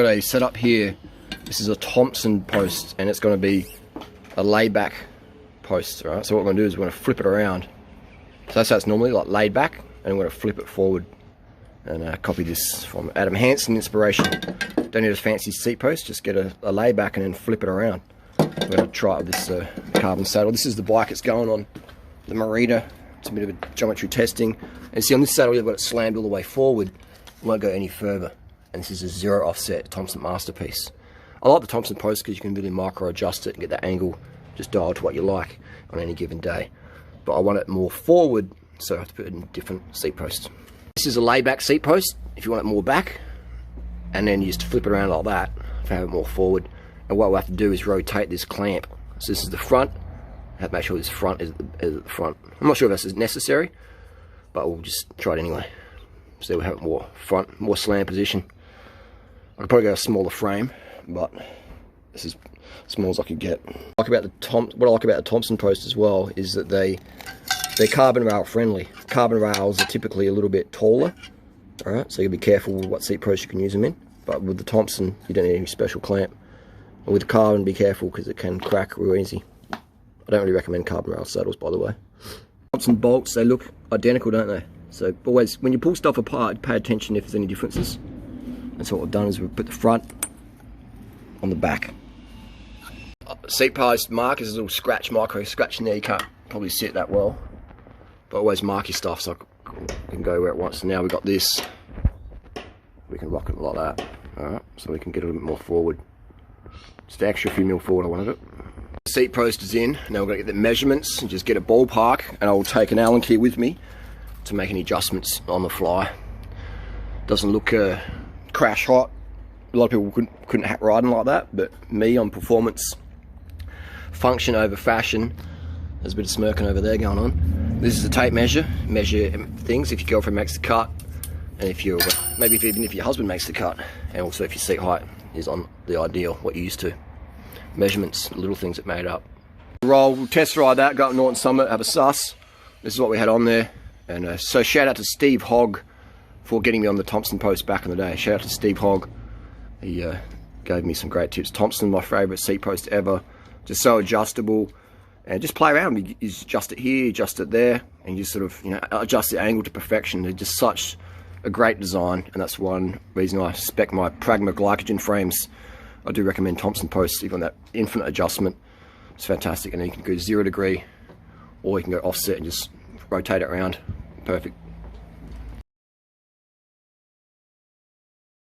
Got a setup here. This is a Thompson post, and it's going to be a layback post, right? So what we're going to do is we're going to flip it around. So that's how it's normally, like laid back, and we're going to flip it forward. And copy this from Adam Hansen inspiration. Don't need a fancy seat post, just get a layback and then flip it around. We're going to try it with this carbon saddle. This is the bike it's going on, the Merida. It's a bit of a geometry testing. And see, on this saddle, you've got it slammed all the way forward. It won't go any further. And this is a 0 offset Thompson Masterpiece. I like the Thompson post because you can really micro adjust it and get that angle just dialed to what you like on any given day. But I want it more forward, so I have to put it in different seat posts. This is a layback seat post if you want it more back, and then you just flip it around like that if you have it more forward. And what we'll have to do is rotate this clamp. So this is the front. I have to make sure this front is at the front. I'm not sure if this is necessary, but we'll just try it anyway. So we'll have it more front, more slam position. I could probably go a smaller frame, but this is as small as I could get. What I like about the Thompson post as well is that they're carbon rail friendly. Carbon rails are typically a little bit taller, alright, so you'll be careful with what seat post you can use them in. But with the Thompson, you don't need any special clamp. And with the carbon, be careful because it can crack real easy. I don't really recommend carbon rail saddles, by the way. Thompson bolts, they look identical, don't they? So always, when you pull stuff apart, pay attention if there's any differences. And so what we've done is we've put the front on the back. Seat post mark is a little scratch, micro scratch in there. You can't probably see it that well, but always mark your stuff so it can go where it wants. So now we've got this, we can rock it like that. Alright, so we can get a little bit more forward. Just an extra few mil forward I wanted it. The seat post is in. Now we're going to get the measurements and just get a ballpark, and I will take an Allen key with me to make any adjustments on the fly. Doesn't look crash hot. A lot of people couldn't hack riding like that, but me on performance, function over fashion. There's a bit of smirking over there going on. This is a tape measure. Measure things if your girlfriend makes the cut, and if you're even if your husband makes the cut, and also if your seat height is on the ideal, what you're used to. Measurements, little things that made up. We'll test ride that, go up Norton Summit, have a suss. This is what we had on there. And so shout out to Steve Hogg for getting me on the Thompson post back in the day. Shout out to Steve Hogg. He gave me some great tips. Thompson, my favourite seat post ever. Just so adjustable. And just play around. You adjust it here, adjust it there, and you sort of, adjust the angle to perfection. They're just such a great design, and that's one reason I spec my Pragma glycogen frames. I do recommend Thompson posts, even that infinite adjustment. It's fantastic, and then you can go 0 degree, or you can go offset and just rotate it around. Perfect.